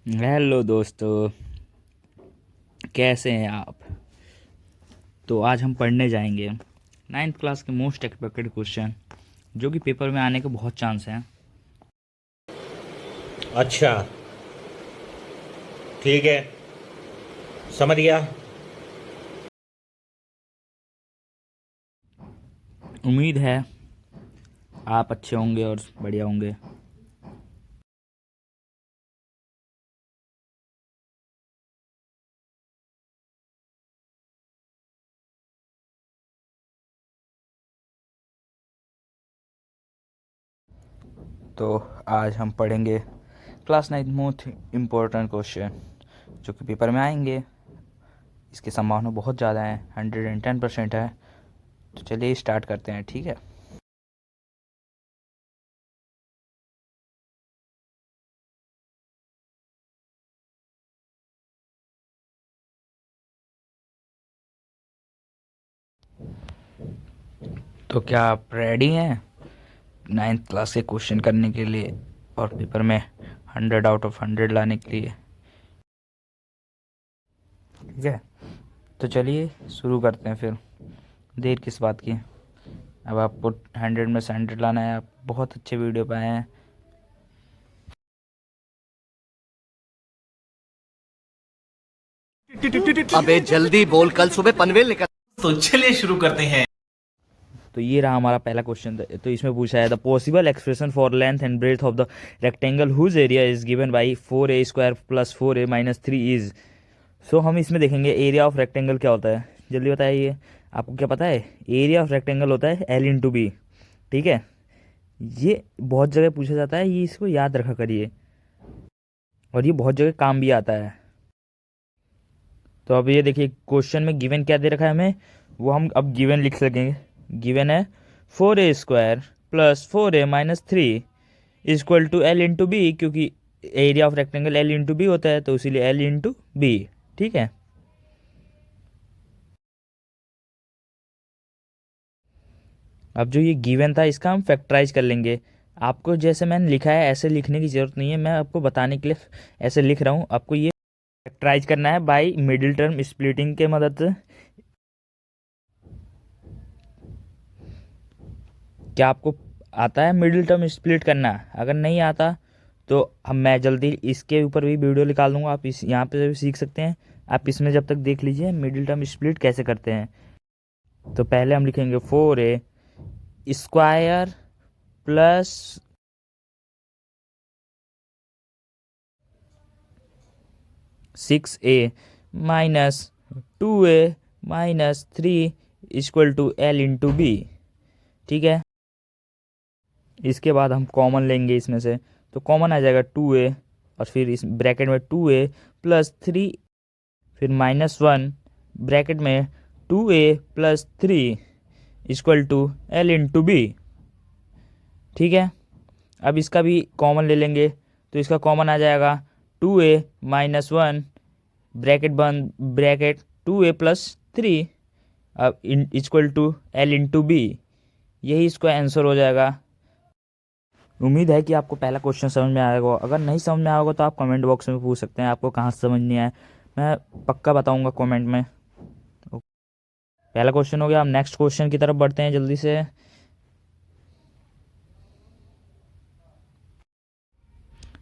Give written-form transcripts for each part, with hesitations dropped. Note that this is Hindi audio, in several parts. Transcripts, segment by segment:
हेलो दोस्तों, कैसे हैं आप। तो आज हम पढ़ने जाएंगे नाइन्थ क्लास के मोस्ट एक्सपेक्टेड क्वेश्चन जो कि पेपर में आने के बहुत चांस हैं। अच्छा, ठीक है, समझ गया। उम्मीद है आप अच्छे होंगे और बढ़िया होंगे। तो आज हम पढ़ेंगे class ninth most important question जो कि पेपर में आएंगे। इसकी संभावना बहुत ज़्यादा है, 110% है। तो चलिए स्टार्ट करते हैं, ठीक है। तो क्या आप रेडी हैं नाइन्थ क्लास के क्वेश्चन करने के लिए और पेपर में 100 आउट ऑफ 100 लाने के लिए? ठीक है, तो चलिए शुरू करते हैं फिर। देर किस बात की। अब आपको 100 में से 100 लाना है। आप बहुत अच्छे वीडियो पे आए हैं। अबे जल्दी बोल, कल सुबह पनवेल निकल। तो चलिए शुरू करते हैं। तो ये रहा हमारा पहला क्वेश्चन। तो इसमें पूछा है the possible expression for length and breadth of the rectangle whose area is given by 4a² + 4a - 3 is. सो हम इसमें देखेंगे एरिया ऑफ रेक्टेंगल क्या होता है। जल्दी बताइए, आपको क्या पता है? एरिया ऑफ रेक्टेंगल होता है L/B। ठीक है, ये बहुत जगह पूछा जाता है, ये इसको याद रखा करिए और ये बहुत जगह काम भी आता है। तो अब ये देखिए क्वेश्चन में गिवन क्या दे रखा है हमें, वो हम अब गिवन लिख सकेंगे। गिवन है 4a² + 4a - 3 equal to L/B, क्योंकि एरिया ऑफ रेक्टेंगल L/B होता है तो इसीलिए L/B। ठीक है, अब जो ये गिवन था इसका हम फैक्टराइज कर लेंगे। आपको जैसे मैंने लिखा है ऐसे लिखने की ज़रूरत नहीं है, मैं आपको बताने के लिए ऐसे लिख रहा हूँ। आपको ये फैक्टराइज करना है बाय मिडिल टर्म स्प्लिटिंग के मदद से। क्या आपको आता है मिडिल टर्म स्प्लिट करना? अगर नहीं आता तो हम मैं जल्दी इसके ऊपर भी वीडियो निकाल दूंगा, आप इस यहाँ पे भी सीख सकते हैं। आप इसमें जब तक देख लीजिए मिडिल टर्म स्प्लिट कैसे करते हैं। तो पहले हम लिखेंगे 4a² plus 6a - 2a - 3 equal to L/B। ठीक है, इसके बाद हम कॉमन लेंगे इसमें से। तो कॉमन आ जाएगा 2a और फिर इस ब्रैकेट में 2a + 3, फिर -1 ब्रैकेट में 2a + 3 इक्वल टू L/B। ठीक है, अब इसका भी कॉमन ले लेंगे। तो इसका कॉमन आ जाएगा 2a - 1 ब्रैकेट बंद ब्रैकेट 2a + 3 अब इक्वल टू L/B। यही इसका आंसर हो जाएगा। उम्मीद है कि आपको पहला क्वेश्चन समझ में आएगा। अगर नहीं समझ में आएगा तो आप कमेंट बॉक्स में पूछ सकते हैं आपको कहाँ से समझ नहीं आया, मैं पक्का बताऊंगा कमेंट में। पहला क्वेश्चन हो गया। हम नेक्स्ट क्वेश्चन की तरफ बढ़ते हैं जल्दी से।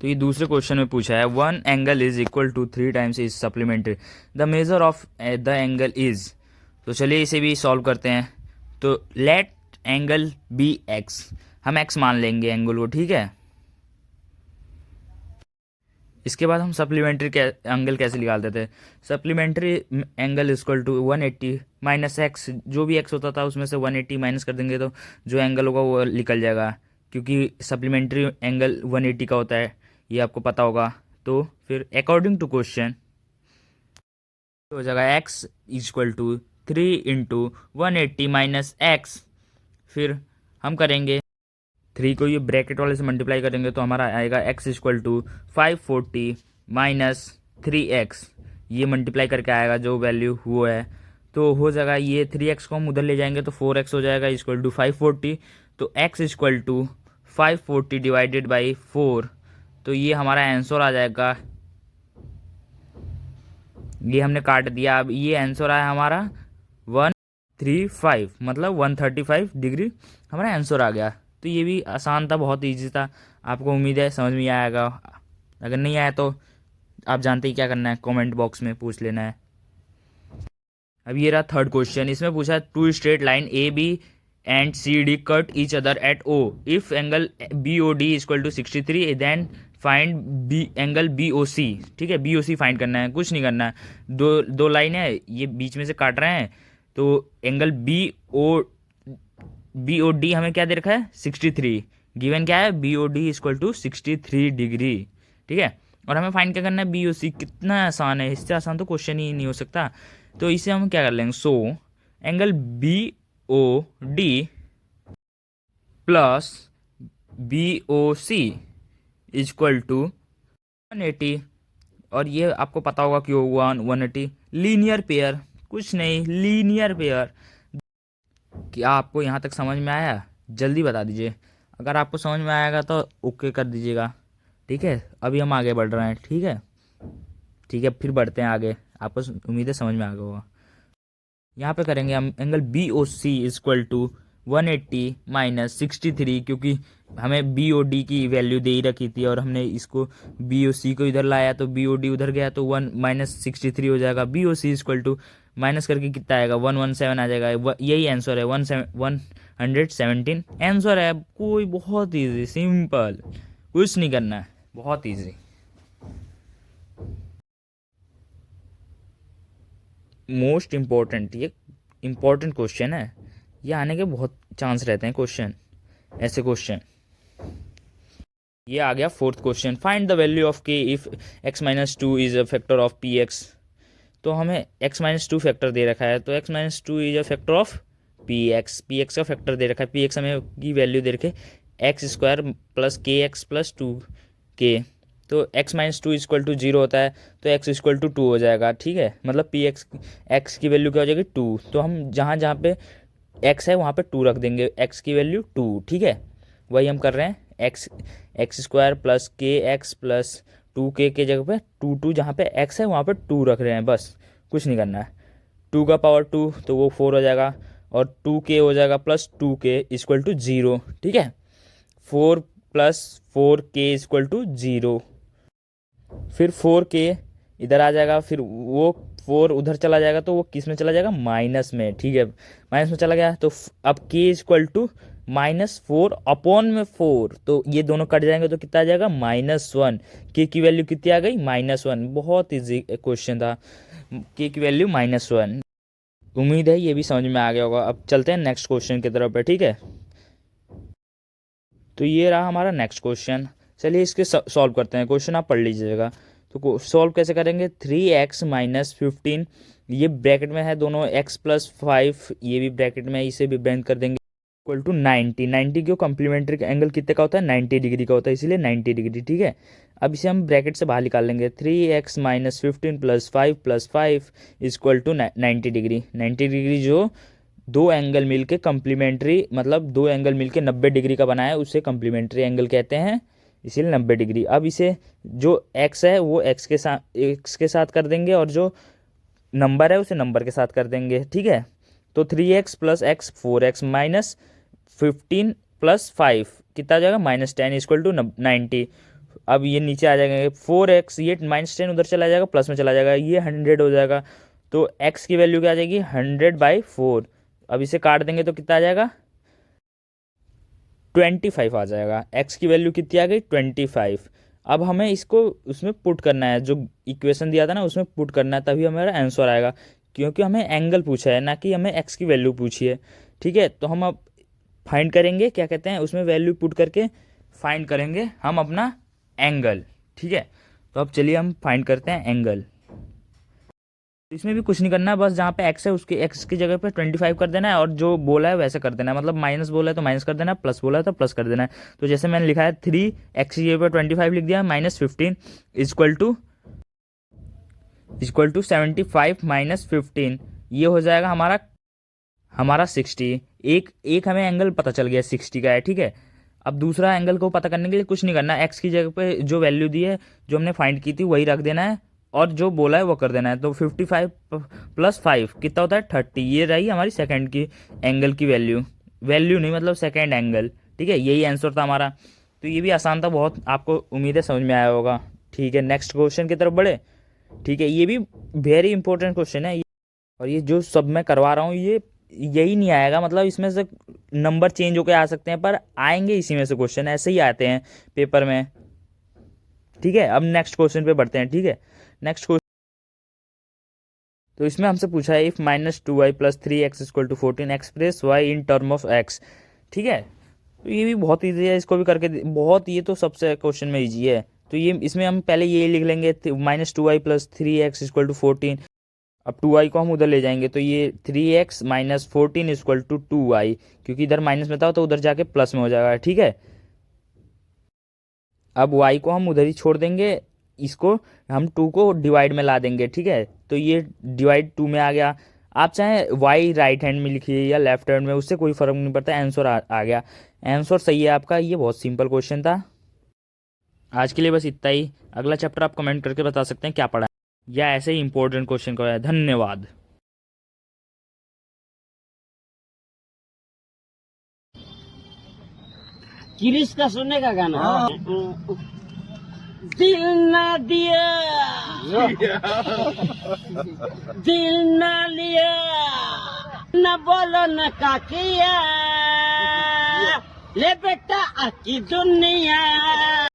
तो ये दूसरे क्वेश्चन में पूछा है 1 angle is equal to 3 times is supplementary, the measure of the angle is. तो चलिए इसे भी सॉल्व करते हैं। तो लेट एंगल बी एक्स, हम एक्स मान लेंगे एंगल को। ठीक है, इसके बाद हम सप्लीमेंट्री एंगल कैसे निकालते थे। Supplementary angle equal to 180 - x, जो भी एक्स होता था उसमें से 180 माइनस कर देंगे तो जो एंगल होगा वो निकल जाएगा, क्योंकि सप्लीमेंट्री एंगल 180 का होता है, ये आपको पता होगा। तो फिर अकॉर्डिंग टू क्वेश्चन हो जाएगा एक्स इक्वल टू 3 × 180 - एक्स। फिर हम करेंगे 3 को ये ब्रैकेट वाले से मल्टीप्लाई करेंगे तो हमारा आएगा x इक्वल टू 540 - 3x। ये मल्टीप्लाई करके आएगा जो वैल्यू हुआ है, तो हो जाएगा ये 3x को हम उधर ले जाएंगे तो 4x हो जाएगा इक्वल टू 540। तो x equal to 540 divided by 4, तो ये हमारा आंसर आ जाएगा ये हमने काट दिया। अब ये आंसर आया हमारा 135, मतलब 135 डिग्री हमारा आंसर आ गया। तो ये भी आसान था, बहुत ईजी था। आपको उम्मीद है समझ में आएगा। अगर नहीं आया तो आप जानते ही क्या करना है, कमेंट बॉक्स में पूछ लेना है। अब ये रहा थर्ड क्वेश्चन। इसमें पूछा है to straight line A B and C D cut each other at O if angle B O D equal to 63 then find B angle B O सी। ठीक है, बी ओ सी फाइंड करना है, कुछ नहीं करना है। दो लाइन है, ये बीच में से काट रहे हैं। तो एंगल बी ओ डी हमें क्या दे रखा है 63। गिवन क्या है B O D equal to 63 degree. ठीक है, और हमें फाइंड क्या करना है बी ओ सी। कितना आसान है, इससे आसान तो क्वेश्चन ही नहीं हो सकता। तो इसे हम क्या कर लेंगे, so angle B O D plus B O C equal to 180। और ये आपको पता होगा क्यों हुआ 180, लीनियर पेयर, कुछ नहीं, लीनियर पेयर। क्या आपको यहाँ तक समझ में आया? जल्दी बता दीजिए। अगर आपको समझ में आएगा तो ओके कर दीजिएगा। ठीक है, अभी हम आगे बढ़ रहे हैं। ठीक है, ठीक है, फिर बढ़ते हैं आगे। आपको उम्मीद है समझ में आ गया होगा। यहाँ पे करेंगे हम angle B O C equal to 180 minus 63, क्योंकि हमें बी ओ डी की वैल्यू दे ही रखी थी और हमने इसको बी ओ सी को इधर लाया तो बी ओ डी उधर गया तो 1 माइनस 63 हो जाएगा। B O C equal to minus करके कितना आएगा 117 आ जाएगा। यही आंसर है 117 आंसर है। कोई बहुत ईजी, सिंपल, कुछ नहीं करना है, बहुत ईजी। मोस्ट इम्पोर्टेंट, ये इम्पोर्टेंट क्वेश्चन है। ये आने के बहुत चांस रहते हैं क्वेश्चन, ऐसे क्वेश्चन। ये आ गया fourth question. Find the value of के if x minus two is a factor of P x. तो हमें x माइनस टू फैक्टर दे रखा है, तो x minus two is a factor of P x का फैक्टर दे रखा है। पी एक्स हमें की वैल्यू दे रखे एक्स स्क्वायर प्लस के एक्स प्लस 2k। तो x minus two equal to 0 होता है, तो x इक्वल टू 2 हो जाएगा। ठीक है, मतलब पी एक्स की वैल्यू क्या हो जाएगी 2। तो हम जहाँ जहाँ पे x है वहाँ पे 2 रख देंगे, x की वैल्यू 2। ठीक है, वही हम कर रहे हैं। एक्स स्क्वायर प्लस के एक्स प्लस 2k के जगह पे 2 जहाँ पे x है वहाँ पे 2 रख रहे हैं, बस कुछ नहीं करना है। 2 का पावर 2 तो वो 4 हो जाएगा, और 2k हो जाएगा प्लस 2k इक्वल टू 0। ठीक है, 4 प्लस 4k इक्वल टू 0। फिर 4k इधर आ जाएगा, फिर वो 4 उधर चला जाएगा तो वो किस में चला जाएगा, माइनस में। ठीक है, माइनस में चला गया तो अब k इक्वल टू -4 अपॉन में 4, तो ये दोनों कट जाएंगे तो कितना आ जाएगा -1। k की वैल्यू कितनी आ गई -1। बहुत इजी क्वेश्चन था, k की वैल्यू -1। उम्मीद है ये भी समझ में आ गया होगा। अब चलते हैं नेक्स्ट क्वेश्चन की तरफ पे। ठीक है, तो ये रहा हमारा नेक्स्ट क्वेश्चन। चलिए इसके सॉल्व करते हैं। क्वेश्चन आप पढ़ लीजिएगा। तो सॉल्व कैसे करेंगे, 3x माइनस 15, ये ब्रैकेट में है दोनों, x प्लस 5 ये भी ब्रैकेट में है, इसे भी बैंड कर देंगे, इक्वल टू 90 क्यों, कम्प्लीमेंट्री एंगल कितने का होता है 90 डिग्री का होता है, इसीलिए 90 डिग्री। ठीक है, अब इसे हम ब्रैकेट से बाहर निकाल लेंगे। 3x माइनस 15 प्लस 5 इक्वल टू 90 डिग्री। 90 डिग्री जो दो एंगल मिलके कम्प्लीमेंट्री, मतलब दो एंगल मिलके 90 डिग्री का बनाया है, उसे कम्प्लीमेंट्री एंगल कहते हैं, इसीलिए 90 डिग्री। अब इसे जो x है वो x के साथ कर देंगे, और जो नंबर है उसे नंबर के साथ कर देंगे। ठीक है, तो 3x plus x 4x minus 15 प्लस 5 कितना आ जाएगा -10 इक्वल टू 90। अब ये नीचे आ जाएंगे 4x, ये -10 उधर चला जाएगा, प्लस में चला जाएगा, ये 100 हो जाएगा। तो x की वैल्यू क्या आ जाएगी 100/4। अब इसे काट देंगे तो कितना आ जाएगा 25 आ जाएगा। x की वैल्यू कितनी आ गई 25। अब हमें इसको उसमें पुट करना है, जो इक्वेशन दिया था ना उसमें पुट करना है, तभी हमारा आंसर आएगा, क्योंकि हमें एंगल पूछा है ना कि हमें x की वैल्यू पूछी है। ठीक है, तो हम अब फाइंड करेंगे, क्या कहते हैं, उसमें वैल्यू पुट करके फाइंड करेंगे हम अपना एंगल। ठीक है, तो अब चलिए हम फाइंड करते हैं एंगल। इसमें भी कुछ नहीं करना है, बस जहाँ पे x है उसके x की जगह पे 25 कर देना है, और जो बोला है वैसे कर देना है। मतलब माइनस बोला है तो माइनस कर देना है, प्लस बोला है तो प्लस कर देना है। तो जैसे मैंने लिखा है 3x की जगह पे 25 लिख दिया, -15 इक्वल टू 75 - 15, ये हो जाएगा हमारा 60। एक हमें एंगल पता चल गया 60 का है। ठीक है, अब दूसरा एंगल को पता करने के लिए कुछ नहीं करना, x की जगह पे जो वैल्यू दी है जो हमने फाइंड की थी वही रख देना है, और जो बोला है वो कर देना है। तो 55 + 5 कितना होता है 30। ये रही हमारी सेकंड की एंगल की वैल्यू नहीं मतलब सेकंड एंगल। ठीक है, यही आंसर था हमारा। तो ये भी आसान था बहुत, आपको उम्मीद है समझ में आया होगा। ठीक है, नेक्स्ट क्वेश्चन की तरफ बढ़े। ठीक है, ये भी वेरी इंपॉर्टेंट क्वेश्चन है और ये जो सब मैं करवा रहा हूँ ये यही नहीं आएगा, मतलब इसमें से नंबर चेंज होकर आ सकते हैं पर आएंगे इसी में से क्वेश्चन, ऐसे ही आते हैं पेपर में। ठीक है, अब नेक्स्ट क्वेश्चन पे बढ़ते हैं। ठीक है, नेक्स्ट क्वेश्चन तो इसमें हमसे पूछा है if -2y + 3x = 14 express y in term of x। ठीक है, तो ये भी बहुत ईजी है, इसको भी करके बहुत, ये तो सबसे क्वेश्चन में ईजी है। तो ये इसमें हम पहले ये लिख लेंगे -2y + 3x = 14। अब 2y को हम उधर ले जाएंगे तो ये 3x - 14 = 2y, क्योंकि इधर माइनस में था तो उधर जाके प्लस में हो जाएगा। ठीक है, अब y को हम उधर ही छोड़ देंगे, इसको हम 2 को डिवाइड में ला देंगे। ठीक है, तो ये डिवाइड 2 में आ गया। आप चाहे y राइट हैंड में लिखिए या लेफ्ट हैंड में, उससे कोई फर्क नहीं पड़ता, आंसर आ गया। आंसर सही है आपका। ये बहुत सिंपल क्वेश्चन था। आज के लिए बस इतना ही। अगला चैप्टर आप कमेंट करके बता सकते हैं क्या पढ़ा है या ऐसे ही इंपॉर्टेंट क्वेश्चन को है। धन्यवाद। किरिश का सुनने का गाना दिल ना दिया दिल ना लिया न बोलो न का किया ले बेटा आकी दुनिया।